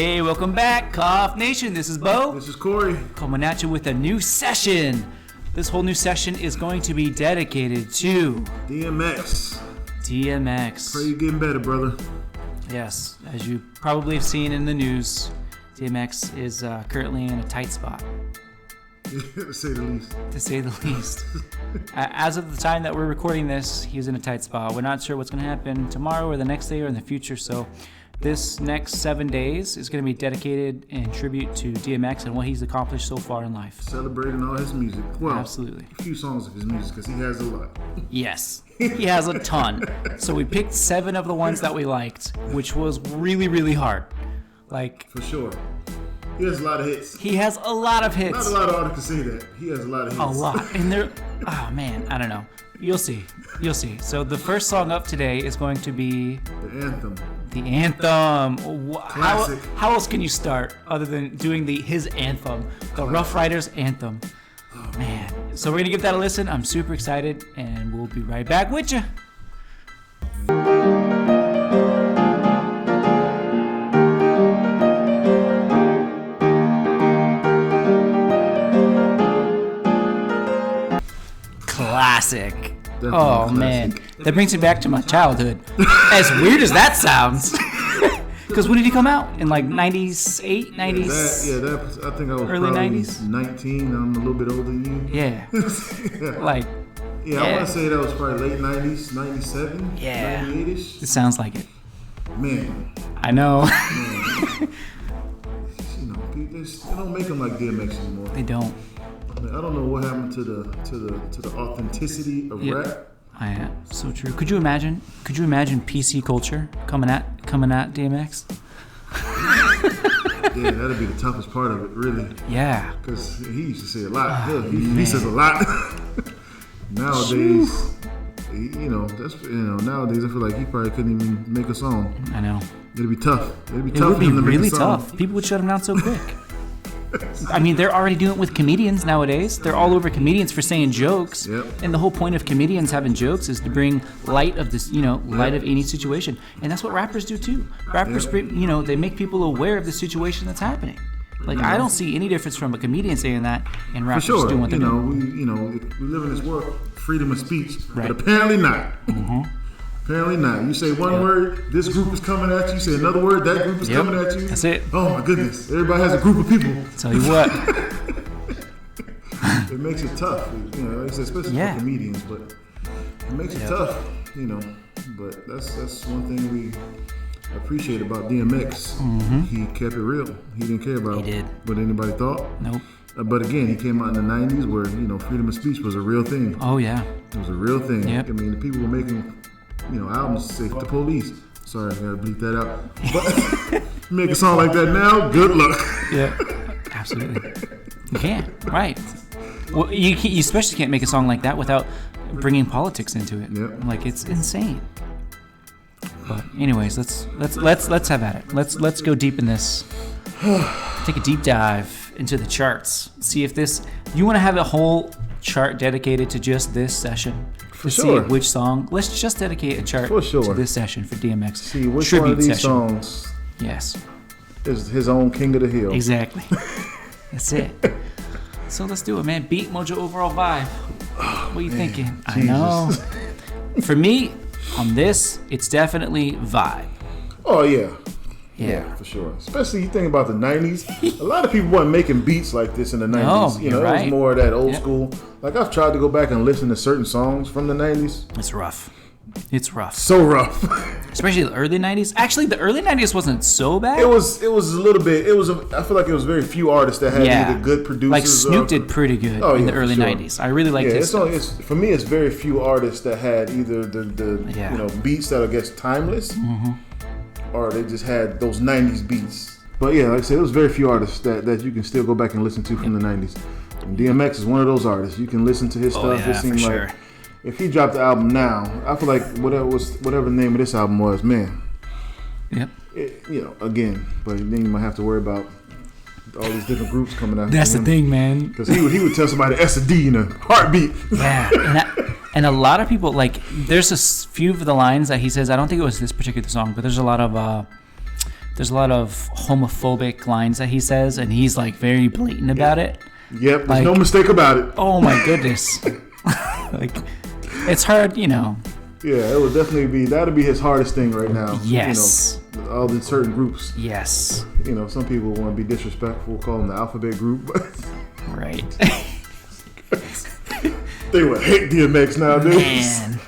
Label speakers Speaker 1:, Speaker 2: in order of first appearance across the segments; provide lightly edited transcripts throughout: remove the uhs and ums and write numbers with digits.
Speaker 1: Hey, welcome back, KoTH Nation. This is Bo.
Speaker 2: This is Corey.
Speaker 1: Coming at you with a new session. This whole new session is going to be dedicated to
Speaker 2: DMX. Pray you're getting better, brother.
Speaker 1: Yes, as you probably have seen in the news, DMX is currently in a tight spot.
Speaker 2: To say the least.
Speaker 1: To say the least. As of the time that we're recording this, he's in a tight spot. We're not sure what's going to happen tomorrow or the next day or in the future, so this next 7 days is going to be dedicated in tribute to DMX and what he's accomplished so far in life.
Speaker 2: Celebrating all his music. Well,
Speaker 1: absolutely.
Speaker 2: A few songs of his music because he has a lot.
Speaker 1: Yes, he has a ton. So we picked 7 of the ones that we liked, which was really, really hard.
Speaker 2: For sure. He has a lot of hits.
Speaker 1: He has a lot of hits.
Speaker 2: Not a lot of artists can say that. He has a lot of hits.
Speaker 1: A lot. And they're, oh man, I don't know. You'll see. So the first song up today is going to be
Speaker 2: The Anthem.
Speaker 1: The Anthem.
Speaker 2: Classic.
Speaker 1: How else can you start other than doing his anthem, the Ruff Ryders Anthem? Oh man. So we're gonna give that a listen. I'm super excited, and we'll be right back with you. Classic.
Speaker 2: Definitely
Speaker 1: oh
Speaker 2: classic.
Speaker 1: Man, that brings me back to my childhood. As weird as that sounds. Because when did he come out? In like 98, 90s?
Speaker 2: I think I was
Speaker 1: early
Speaker 2: probably
Speaker 1: 90s?
Speaker 2: 19. I'm a little bit older than you.
Speaker 1: Yeah.
Speaker 2: I want to say that was probably late 90s, 97,
Speaker 1: yeah.
Speaker 2: 98-ish.
Speaker 1: It sounds like it.
Speaker 2: Man.
Speaker 1: I know.
Speaker 2: They don't make them like DMX anymore.
Speaker 1: They don't.
Speaker 2: I don't know what happened to the authenticity of rap.
Speaker 1: So true. Could you imagine PC culture coming at DMX?
Speaker 2: Yeah, that'd be the toughest part of it, really.
Speaker 1: Yeah.
Speaker 2: Because he used to say a lot. He says a lot. Nowadays, nowadays I feel like he probably couldn't even make a song.
Speaker 1: I know.
Speaker 2: It'd be tough.
Speaker 1: It would be really tough. People would shut him down so quick. I mean, they're already doing it with comedians nowadays. They're all over comedians for saying jokes.
Speaker 2: Yep.
Speaker 1: And the whole point of comedians having jokes is to bring light of this, light of any situation. And that's what rappers do too. Rappers, they make people aware of the situation that's happening. I don't see any difference from a comedian saying that and rappers doing what they're doing.
Speaker 2: We live in this world, freedom of speech,
Speaker 1: right.
Speaker 2: But apparently not.
Speaker 1: Mm-hmm.
Speaker 2: Apparently not. You say one word, this group is coming at you. You say another word, that group is coming at you.
Speaker 1: That's it.
Speaker 2: Oh my goodness. Everybody has a group of people.
Speaker 1: Tell you what.
Speaker 2: It makes it tough, especially for comedians, but it makes it tough, But that's one thing we appreciate about DMX.
Speaker 1: Mm-hmm.
Speaker 2: He kept it real. He didn't care about what anybody thought.
Speaker 1: Nope.
Speaker 2: But again, he came out in the 90s where, freedom of speech was a real thing.
Speaker 1: Oh, yeah.
Speaker 2: It was a real thing.
Speaker 1: Yep.
Speaker 2: I mean, the people were making, albums to say, the police. Sorry, I gotta bleep that out. But make a song like that now, good luck.
Speaker 1: Yeah, absolutely. You can't, right. Well, you especially can't make a song like that without bringing politics into it.
Speaker 2: Yep.
Speaker 1: It's insane. But anyways, let's have at it. Let's go deep in this. Take a deep dive into the charts. See if you want to have a whole chart dedicated to just this session.
Speaker 2: For
Speaker 1: to
Speaker 2: sure.
Speaker 1: See which song. Let's just dedicate a chart to this session for DMX.
Speaker 2: See which
Speaker 1: tribute
Speaker 2: one of these
Speaker 1: session.
Speaker 2: songs
Speaker 1: is
Speaker 2: his own King of the Hill.
Speaker 1: Exactly. That's it. So let's do it, man. Beat Mojo overall vibe. What are you thinking?
Speaker 2: Jesus.
Speaker 1: I know. For me, on this, it's definitely vibe.
Speaker 2: Oh yeah.
Speaker 1: Yeah,
Speaker 2: for sure. Especially you think about the 90s. A lot of people weren't making beats like this in the 90s.
Speaker 1: No, you're right.
Speaker 2: It was more of that old school. I've tried to go back and listen to certain songs from the 90s.
Speaker 1: It's rough. It's rough.
Speaker 2: So rough.
Speaker 1: Especially the early 90s. Actually, the early 90s wasn't so bad.
Speaker 2: It was a little bit. I feel like it was very few artists that had either good producers.
Speaker 1: Like Snoop did pretty good in the early 90s. I really liked his stuff.
Speaker 2: For me, it's very few artists that had either the beats that are, I guess, timeless. Mm-hmm. Or they just had those 90s beats. But yeah, like I said, it was very few artists that you can still go back and listen to from the 90s. And DMX is one of those artists. You can listen to his stuff.
Speaker 1: Yeah,
Speaker 2: it seems like
Speaker 1: sure.
Speaker 2: If he dropped the album now, I feel like whatever the name of this album was, man.
Speaker 1: Yep.
Speaker 2: Again, but then you might have to worry about all these different groups coming out.
Speaker 1: That's the thing, man.
Speaker 2: Because he would tell somebody S&D in a heartbeat.
Speaker 1: Yeah. And a lot of people, there's a few of the lines that he says, I don't think it was this particular song, but there's a lot of There's a lot of homophobic lines that he says, and he's like very blatant about it.
Speaker 2: Yep, there's no mistake about it.
Speaker 1: Oh my goodness. Like, it's hard, you know.
Speaker 2: Yeah, it would definitely be, that'd be his hardest thing right now.
Speaker 1: Yes.
Speaker 2: You know, all the certain groups.
Speaker 1: Yes.
Speaker 2: You know, some people want to be disrespectful, call them the alphabet group.
Speaker 1: Right.
Speaker 2: They would hate DMX nowadays.
Speaker 1: Man.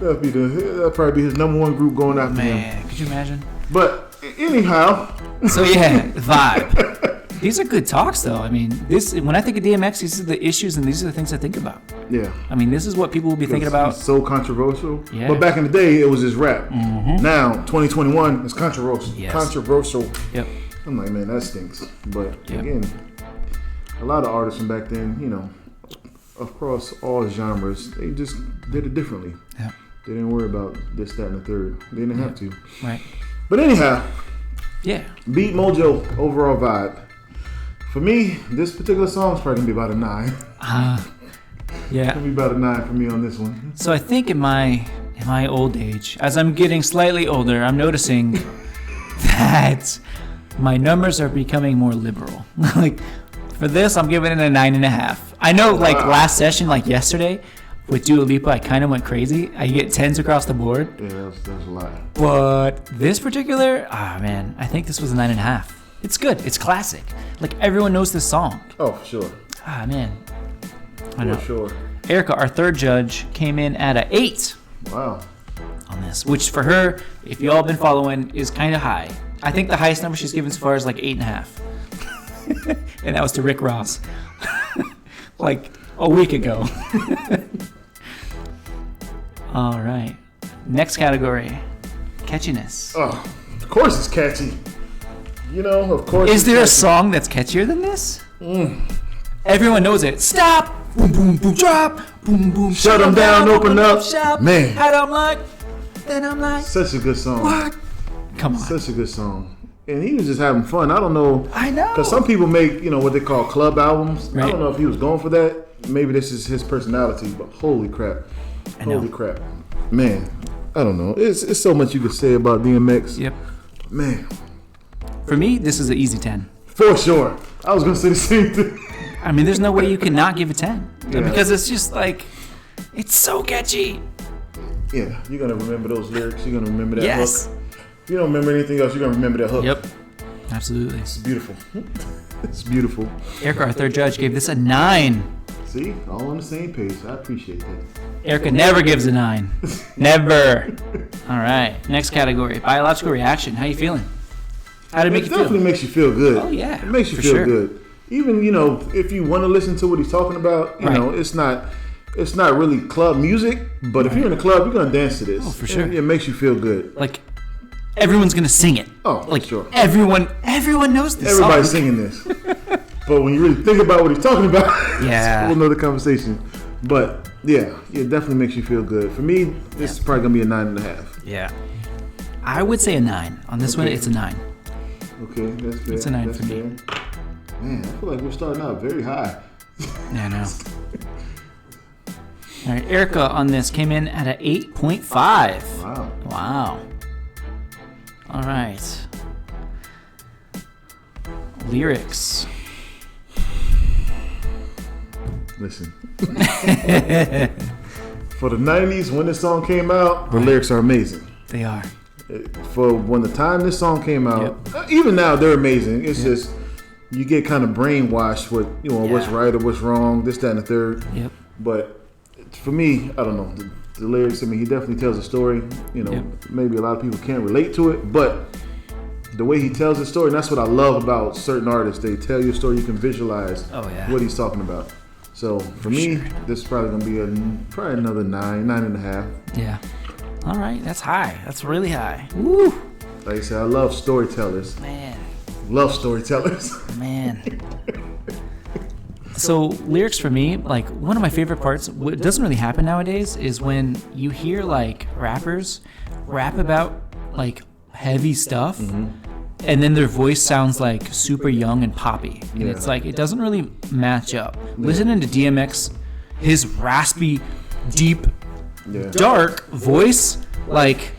Speaker 2: That'd probably be his number one group going after him.
Speaker 1: Man, could you imagine?
Speaker 2: But anyhow.
Speaker 1: So yeah, vibe. These are good talks, though. I mean, when I think of DMX, these are the issues and these are the things I think about.
Speaker 2: Yeah.
Speaker 1: I mean, this is what people will be thinking about.
Speaker 2: It's so controversial.
Speaker 1: Yeah.
Speaker 2: But back in the day, it was his rap. Mm-hmm. Now, 2021, it's controversial.
Speaker 1: Yes.
Speaker 2: Controversial.
Speaker 1: Yep.
Speaker 2: I'm like, man, that stinks. But
Speaker 1: Yep.
Speaker 2: again, a lot of artists from back then, you know, across all genres, they just did it differently.
Speaker 1: Yeah.
Speaker 2: They didn't worry about this, that, and the third. They didn't have to.
Speaker 1: Right.
Speaker 2: But anyhow,
Speaker 1: Yeah.
Speaker 2: Beat Mojo, overall vibe. For me, this particular song is probably going to be about a 9.
Speaker 1: Yeah.
Speaker 2: It's going to be about a 9 for me on this one.
Speaker 1: So I think in my old age, as I'm getting slightly older, I'm noticing that my numbers are becoming more liberal. Like, for this, I'm giving it a 9.5. I know, like, last session, like yesterday, with Dua Lipa, I kind of went crazy. I get 10s across the board.
Speaker 2: Yeah, that's a lot.
Speaker 1: But this particular, man, I think this was a 9.5. It's good. It's classic. Like, everyone knows this song.
Speaker 2: Oh, for sure.
Speaker 1: Man. I know.
Speaker 2: For sure.
Speaker 1: Erica, our third judge, came in at a 8
Speaker 2: Wow.
Speaker 1: on this, which for her, if y'all been following, is kind of high. I think the highest number she's given so far is like 8.5. And that was to Rick Ross. Like a week ago. All right. Next category, catchiness.
Speaker 2: Oh, of course it's catchy. You know, of course.
Speaker 1: Is there a song that's catchier than this? Everyone knows it. Stop. Boom, boom, boom, drop. Boom, boom.
Speaker 2: Shut 'em down, open up.
Speaker 1: Shop.
Speaker 2: Man.
Speaker 1: Had 'em like, then I'm like,
Speaker 2: Such a good song.
Speaker 1: what? Come on.
Speaker 2: Such a good song. And he was just having fun. I don't know.
Speaker 1: I know.
Speaker 2: Because some people make, you know, what they call club albums.
Speaker 1: Right.
Speaker 2: I don't know if he was going for that. Maybe this is his personality, but holy crap.
Speaker 1: I know.
Speaker 2: Holy crap. Man, I don't know. It's so much you could say about DMX.
Speaker 1: Yep.
Speaker 2: Man.
Speaker 1: For me, this is an easy 10.
Speaker 2: For sure. I was going to say the same thing.
Speaker 1: I mean, there's no way you cannot give it 10.
Speaker 2: Yeah.
Speaker 1: Because it's just like, it's so catchy.
Speaker 2: Yeah, you're going to remember those lyrics. You're going to remember that
Speaker 1: Yes.
Speaker 2: hook. If you don't remember anything else, you're going to remember that hook.
Speaker 1: Yep. Absolutely.
Speaker 2: It's beautiful. It's beautiful.
Speaker 1: Erica, our third judge, gave this a 9.
Speaker 2: See? All on the same page. I appreciate that.
Speaker 1: Erica never gives a 9. Never. All right. Next category, biological reaction. How you feeling? How did it make you
Speaker 2: definitely
Speaker 1: feel?
Speaker 2: makes you feel good.
Speaker 1: Oh, yeah.
Speaker 2: It makes you
Speaker 1: For
Speaker 2: feel
Speaker 1: sure.
Speaker 2: good. Even, you know, if you want to listen to what he's talking about, you
Speaker 1: Right.
Speaker 2: know, it's not really club music, but if you're in a club, you're going to dance to this.
Speaker 1: Oh, for sure.
Speaker 2: It makes you feel good.
Speaker 1: Like, everyone's going to sing it.
Speaker 2: Oh, for
Speaker 1: like,
Speaker 2: sure.
Speaker 1: Everyone knows this
Speaker 2: Everybody's
Speaker 1: song.
Speaker 2: singing this. But when you really think about what he's talking about,
Speaker 1: Yeah.
Speaker 2: it's a whole nother conversation. But, yeah, it definitely makes you feel good. For me, this is probably going to be a 9.5.
Speaker 1: Yeah. I would say a 9. On this one,
Speaker 2: Okay.
Speaker 1: it's a 9.
Speaker 2: Okay, that's fair.
Speaker 1: It's a 9
Speaker 2: That's
Speaker 1: for me.
Speaker 2: fair. Man, I feel like we're starting out very high.
Speaker 1: Yeah, I know. All right, Erica on this came in at a 8.5.
Speaker 2: Wow.
Speaker 1: Wow. All right. Lyrics.
Speaker 2: Listen. For the 90s, when this song came out, the lyrics are amazing.
Speaker 1: They are.
Speaker 2: For when the time this song came out, even now they're amazing. It's just you get kind of brainwashed with what's right or what's wrong, this, that, and the third.
Speaker 1: Yep.
Speaker 2: But for me, I don't know. The lyrics, I mean, he definitely tells a story. You know, maybe a lot of people can't relate to it, but the way he tells the story, and that's what I love about certain artists. They tell you a story, you can visualize what he's talking about. So for me, this is probably going to be probably another 9.5.
Speaker 1: Yeah. All right, that's high. That's really high. Woo.
Speaker 2: Like I said, I love storytellers.
Speaker 1: Man.
Speaker 2: Love storytellers.
Speaker 1: Man. So lyrics for me, like one of my favorite parts, what doesn't really happen nowadays is when you hear like rappers rap about like heavy stuff and then their voice sounds like super young and poppy. And it's like, it doesn't really match up. Listening to DMX, his raspy, deep, dark voice, like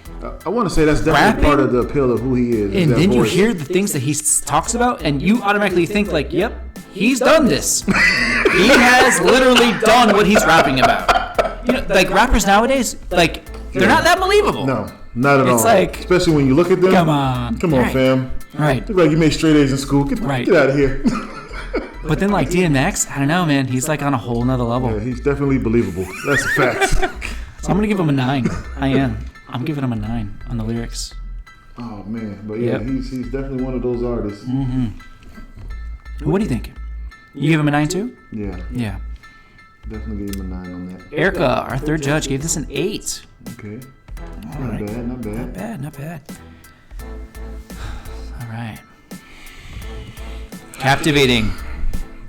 Speaker 2: I want to say that's definitely part of the appeal of who he is.
Speaker 1: And then you hear the things that he talks about, and you automatically think like, "Yep, he's done this. He has literally done what he's rapping about." You know, like rappers nowadays, like they're not that believable.
Speaker 2: No, not at all.
Speaker 1: It's like,
Speaker 2: especially when you look at them.
Speaker 1: Come on,
Speaker 2: right. Fam.
Speaker 1: Right.
Speaker 2: Look like you made straight A's in school. Get out of here.
Speaker 1: But then like DMX, I don't know, man. He's like on a whole nother level.
Speaker 2: Yeah, he's definitely believable. That's a fact.
Speaker 1: So I'm gonna give him a 9. I am. I'm giving him a 9 on the lyrics.
Speaker 2: Oh man, but yeah, he's definitely one of those artists.
Speaker 1: What do you think? You give him a 9 too?
Speaker 2: Yeah.
Speaker 1: Yeah.
Speaker 2: Definitely gave him a 9 on that.
Speaker 1: Erica, our third judge, gave this an 8.
Speaker 2: Okay.
Speaker 1: All
Speaker 2: Not
Speaker 1: right.
Speaker 2: bad.
Speaker 1: Not bad. All right. Captivating.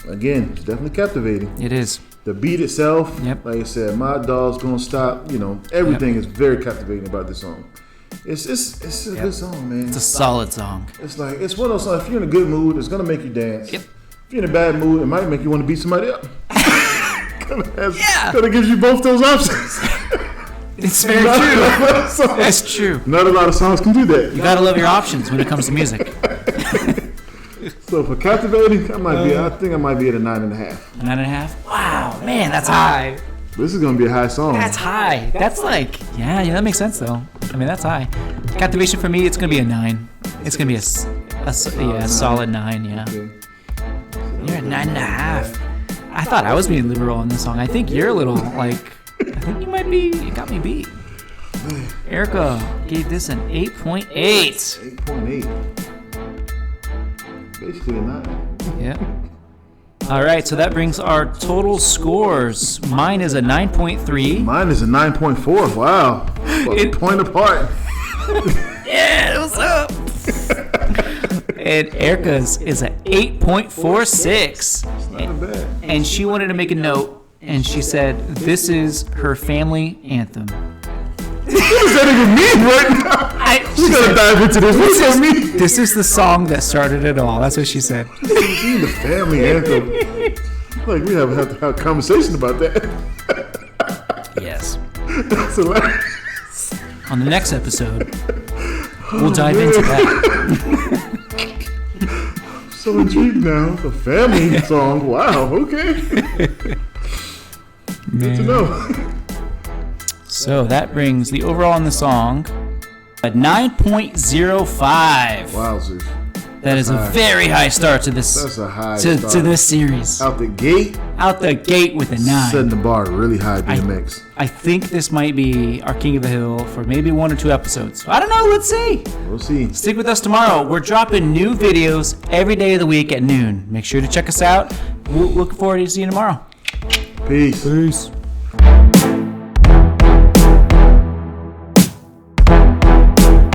Speaker 2: Again, it's definitely captivating.
Speaker 1: It is.
Speaker 2: The beat itself,
Speaker 1: Yep.
Speaker 2: like I said, my dog's gonna stop. You know, everything is very captivating about this song. It's a good song, man.
Speaker 1: It's a solid song.
Speaker 2: It's like it's one of those songs. If you're in a good mood, it's gonna make you dance.
Speaker 1: Yep.
Speaker 2: If you're in a bad mood, it might make you want to beat somebody up.
Speaker 1: Yeah.
Speaker 2: Kinda gives you both those options.
Speaker 1: It's very true. That's true.
Speaker 2: Not a lot of songs can do that.
Speaker 1: You gotta love your options when it comes to music.
Speaker 2: So for captivating, I think I might be at a 9.5.
Speaker 1: 9.5? Wow, man, that's high.
Speaker 2: This is gonna be a high song.
Speaker 1: That's high. That's like, yeah, that makes sense though. I mean, that's high. Captivation for me, it's gonna be a 9. It's gonna be a solid 9. Yeah.
Speaker 2: Okay.
Speaker 1: You're at 9.5. I thought I was being liberal on this song. I think you're a little like. I think you might be. You got me beat. Erica gave this an 8.8.
Speaker 2: 8.8. Basically a 9.
Speaker 1: Yeah. All right, so that brings our total scores. Mine is a 9.3.
Speaker 2: Mine is a 9.4. Wow. A point apart.
Speaker 1: Yeah, what's up? And Erica's is a 8.46.
Speaker 2: Not bad.
Speaker 1: And she wanted to make a note, and she said, "This is her family anthem."
Speaker 2: What does that even mean right now? We gotta dive into this. What does that mean?
Speaker 1: This is the song that started it all. That's what she said.
Speaker 2: The family anthem. Like we have to have a conversation about that.
Speaker 1: Yes.
Speaker 2: That's hilarious.
Speaker 1: On the next episode, we'll dive into that.
Speaker 2: So intrigued now. The family song. Wow. Okay. Good to know.
Speaker 1: So that brings the overall on the song at 9.05.
Speaker 2: Wowzers.
Speaker 1: That is a very high start to this.
Speaker 2: That's a high
Speaker 1: to
Speaker 2: start.
Speaker 1: this series.
Speaker 2: Out the gate.
Speaker 1: Out the gate with a 9.
Speaker 2: Setting the bar really high, DMX.
Speaker 1: I think this might be our King of the Hill for maybe 1 or 2 episodes. I don't know. Let's see.
Speaker 2: We'll see.
Speaker 1: Stick with us tomorrow. We're dropping new videos every day of the week at noon. Make sure to check us out. We'll look forward to seeing you tomorrow.
Speaker 2: Peace.
Speaker 1: Peace.